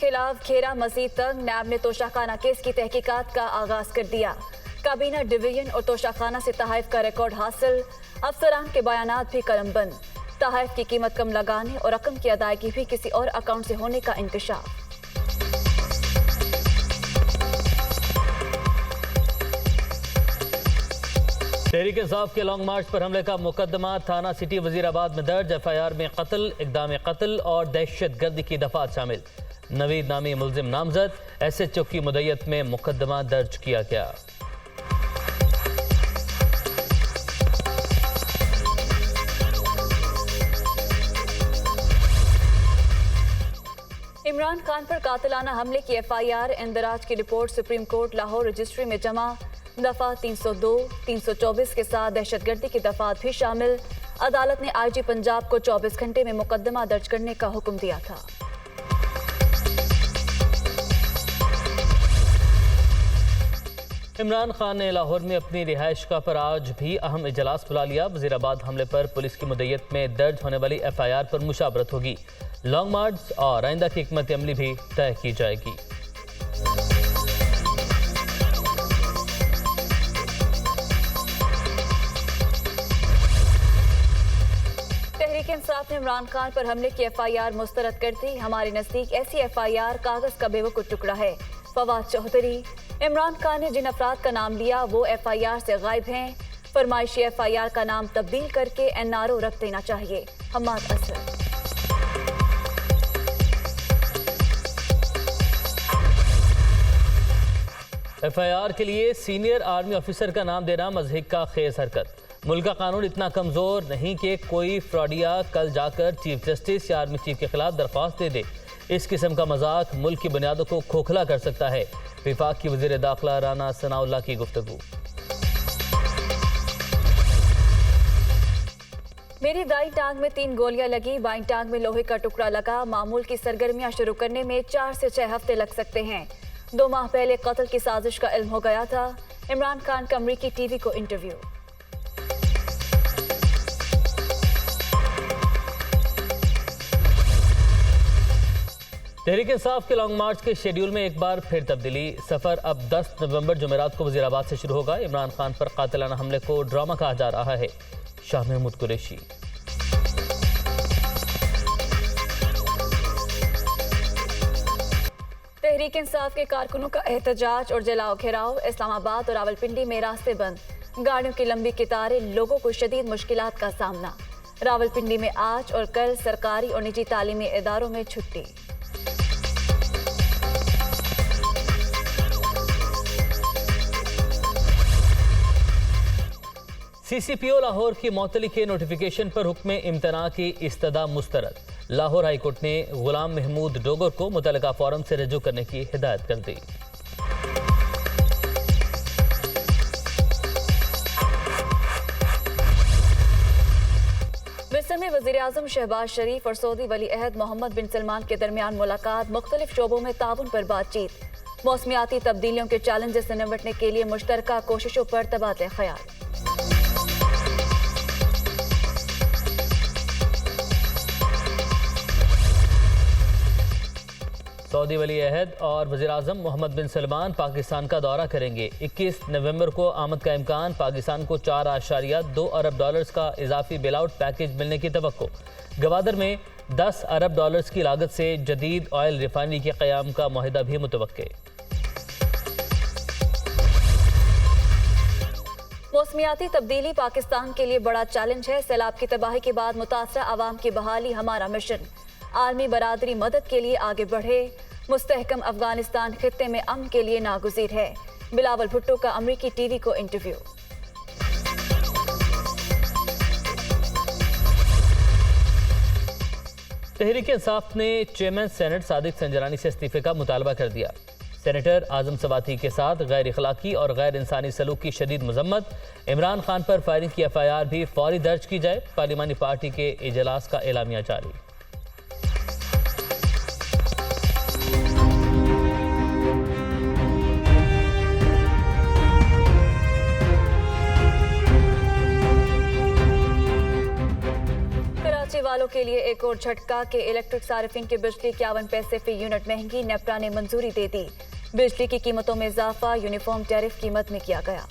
खिलाफ घेरा मजीद तंग। नैब ने तोशाखाना केस की तहकीकात का आगाज कर दिया। काबीना डिवीजन और तोशाखाना से तहफ़ का रिकॉर्ड हासिल। अफसरान के बयानात भी कलमबंद। तहफ़ की कीमत कम लगाने और रकम की अदायगी भी किसी और अकाउंट से होने का इंकशाफ। तहरीक इंसाफ के लॉन्ग मार्च पर हमले का मुकदमा थाना सिटी वजीराबाद में दर्ज। FIR में कत्ल, इक़दाम कत्ल और दहशत गर्दी की दफात शामिल। नवीद नामी मुल्जिम नामजद। SHO की मुद्दत में मुकदमा दर्ज किया गया। इमरान खान पर कातिलाना हमले की FIR इंदराज की report supreme court Lahore registry में जमा। दफा 302, 324 के साथ दहशतगर्दी की दफात भी शामिल। अदालत ने IG पंजाब को 24 घंटे में मुकदमा दर्ज करने का हुक्म दिया था। इमरान खान ने लाहौर में अपनी रिहाइशगाह पर आज भी अहम इजलास बुला लिया। वजीराबाद हमले पर पुलिस की मुद्दत में दर्ज होने वाली FIR पर मुशावरत होगी। लॉन्ग मार्च और आइंदा की हिकमत अमली भी तय की जाएगी। तहरीक इंसाफ ने इमरान खान पर हमले की FIR मुस्तरद कर दी। हमारे नजदीक ऐसी FIR कागज का बेवकूफ टुकड़ा है। फवाद चौधरी। इमरान खान ने जिन अफराद का नाम लिया वो FIR से गायब हैं। फरमाइशी FIR का नाम तब्दील करके NRO रख देना चाहिए। हम्माद असद। FIR के लिए सीनियर आर्मी ऑफिसर का नाम देना मज़हिक का खेज हरकत। मुल्क का कानून इतना कमज़ोर नहीं कि कोई फ्रॉडिया कल जाकर चीफ जस्टिस या आर्मी चीफ के खिलाफ दरख्वास्त दे दे। इस किस्म का मजाक मुल्क की बुनियादों को खोखला कर सकता है। विफाक की वज़ीर दाखिला राना सनाउल्लाह की गुफ्तगू। मेरी दाई टांग में 3 गोलियां लगी, बाईं टांग में लोहे का टुकड़ा लगा। मामूल की सरगर्मियां शुरू करने में 4 से 6 हफ्ते लग सकते हैं। 2 माह पहले कत्ल की साजिश का इल्म हो गया था। इमरान खान का अमरीकी TV को इंटरव्यू। तहरीक इंसाफ के लॉन्ग मार्च के शेड्यूल में एक बार फिर तब्दीली। सफर अब 10 नवंबर जुमेरात को वजीराबाद से शुरू होगा। इमरान खान पर कातिलाना हमले को ड्रामा कहा जा रहा है। शाह महमूद कुरैशी। तहरीक इंसाफ के कारकुनों का एहतजाज और जलाओ घेराव। इस्लामाबाद और रावलपिंडी में रास्ते बंद। गाड़ियों की लंबी कतारें, लोगों को शदीद मुश्किलात का सामना। रावलपिंडी में आज और कल सरकारी और निजी तालीमी इदारों में छुट्टी। CCPO लाहौर की मौतली के नोटिफिकेशन पर हुक्म इम्तना की इस्तदा मुस्तरद। लाहौर हाईकोर्ट ने गुलाम महमूद डोगर को मुतल्लिका फॉरम से रजू करने की हिदायत कर दी। मिस्र में वज़ीर-ए-आज़म शहबाज शरीफ और सऊदी वली अहद मोहम्मद बिन सलमान के दरमियान मुलाकात। मुख्तलिफ शोबों में ताउन पर बातचीत। मौसमियाती तब्दीलियों के चैलेंजेस से निपटने के लिए मुश्तरका कोशिशों पर तबादले ख्याल। सऊदी वली अहद और वज़ीर-ए-आज़म मोहम्मद बिन सलमान पाकिस्तान का दौरा करेंगे। 21 नवंबर को आमद का इम्कान। पाकिस्तान को $4.2 अरब का इजाफी बेलआउट पैकेज मिलने की तवक्को। गवादर में $10 अरब की लागत से जदीद ऑयल रिफाइनरी के क़याम का मुआहिदा भी मुतवक्के। मौसमियाती तब्दीली पाकिस्तान के लिए बड़ा चैलेंज है। सैलाब की तबाही के बाद मुतासरा आवाम की बहाली हमारा मिशन। आलमी बरादरी मदद के लिए आगे बढ़े। मुस्तहकम अफगानिस्तान खित्ते में अमन के लिए नागुज़ीर है। बिलावल भुट्टो का अमरीकी TV को इंटरव्यू। तहरीक इंसाफ ने चेयरमैन सेनेट सादिक संजरानी से इस्तीफे का मुतालबा कर दिया। सेनेटर आजम सवाती के साथ गैर इखलाकी और गैर इंसानी सलूक की शदीद मजम्मत। इमरान खान पर फायरिंग की FIR भी फौरी दर्ज की जाए। पार्लिमानी पार्टी के इजलास का एलामिया जारी। कराची वालों के लिए एक और झटका के इलेक्ट्रिक सार्फिन की बिजली 51 पैसे फी यूनिट महंगी, नेपरा ने मंजूरी दे दी। बिजली की कीमतों में इजाफा यूनिफॉर्म टैरिफ कीमत में किया गया।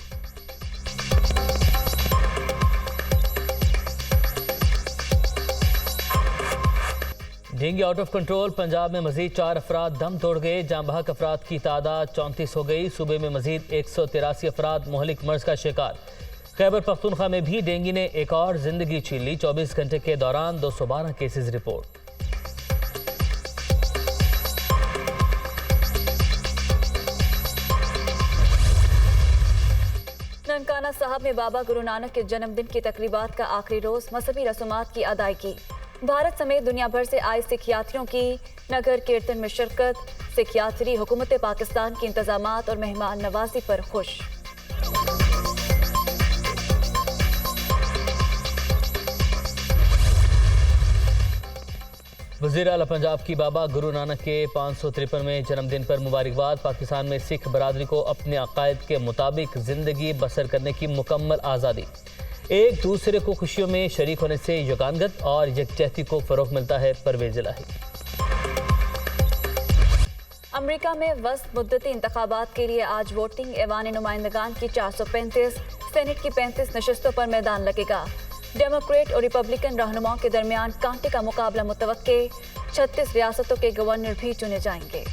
Dengue out of control, Punjab में मजीद 4 अफराद दम तोड़ गए। जाँ बहक अफराद की तादाद 34 हो गई। सूबे में मजीद 183 अफराद मुहलिक मर्ज का शिकार। खैबर पख्तूनख्वा में भी डेंगू ने एक और जिंदगी छीन ली। 24 घंटे के दौरान 212 केसेस रिपोर्ट। ननकाना साहब में बाबा गुरु नानक के जन्मदिन की तकरीबात का आखिरी रोज, मजहबी रसूमात की अदायगी। भारत समेत दुनिया भर से आए सिख यात्रियों की नगर कीर्तन में शिरकत। सिख यात्री हुकूमत पाकिस्तान के इंतजामात और मेहमान नवाजी पर खुश। वज़ीर आला पंजाब की बाबा गुरु नानक के 553वें जन्मदिन पर मुबारकबाद। पाकिस्तान में सिख बरादरी को अपने अकायद के मुताबिक ज़िंदगी बसर करने की मुकम्मल आज़ादी। एक दूसरे को खुशियों में शरीक होने से यगानगत और यकजहती को फ़रोग़ मिलता है। परवेज़ इलाही। अमेरिका में वस्त मुद्दती इंतखाबात के लिए आज वोटिंग। ऐवान नुमाइंदगान की 435, सेनेट की 35 नशस्तों पर मैदान लगेगा। डेमोक्रेट और रिपब्लिकन रहनुमाओं के दरमियान कांटे का मुकाबला मुतवक्के। 36 रियासतों के गवर्नर भी चुने जाएंगे।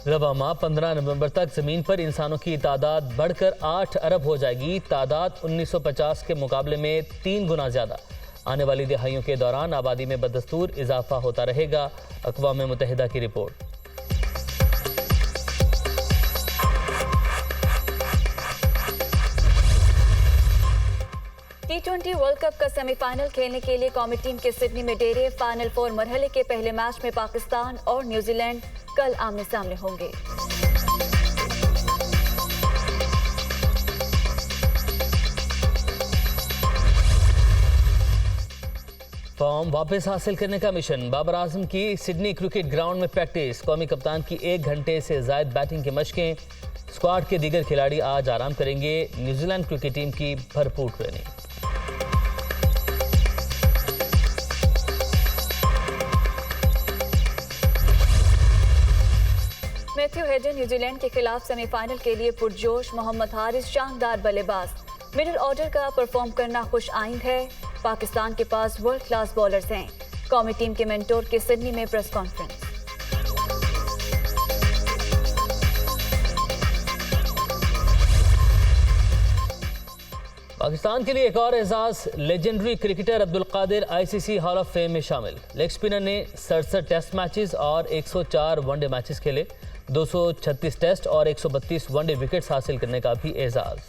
रबा माह 15 नवंबर तक ज़मीन पर इंसानों की तादाद बढ़कर 8 अरब हो जाएगी। तादाद 1950 के मुकाबले में 3 गुना ज़्यादा। आने वाली दिहाइयों के दौरान आबादी में बदस्तूर इजाफा होता रहेगा। अक़वाम मुत्तहिदा की रिपोर्ट। T20 वर्ल्ड कप का सेमीफाइनल खेलने के लिए कौमी टीम के सिडनी में डेरे। फाइनल 4 मरहले के पहले मैच में पाकिस्तान और न्यूजीलैंड कल आमने सामने होंगे। फॉर्म वापस हासिल करने का मिशन। बाबर आजम की सिडनी क्रिकेट ग्राउंड में प्रैक्टिस। कौमी कप्तान की 1 घंटे से ज़ायद बैटिंग की मशकें। स्क्वाड के दीगर खिलाड़ी आज आराम करेंगे। न्यूजीलैंड क्रिकेट टीम की भरपूर ट्रेनिंग। मैथ्यू हेडन न्यूजीलैंड के खिलाफ सेमीफाइनल के लिए पुरजोश। मोहम्मद हारिस शानदार बल्लेबाज। मिडिल ऑर्डर का परफॉर्म करना खुश आइंद है। पाकिस्तान के पास वर्ल्ड क्लास बॉलर्स हैं। कौमी टीम के मेंटोर की सिडनी में प्रेस कॉन्फ्रेंस। पाकिस्तान के लिए एक और एजाज। Legendary cricketer Abdul Qadir ICC Hall of Fame में शामिल। लेग स्पिनर ने 67 टेस्ट मैचेस और 104 वनडे मैचेस खेले। 236 टेस्ट और 132 वनडे विकेट्स हासिल करने का भी एजाज।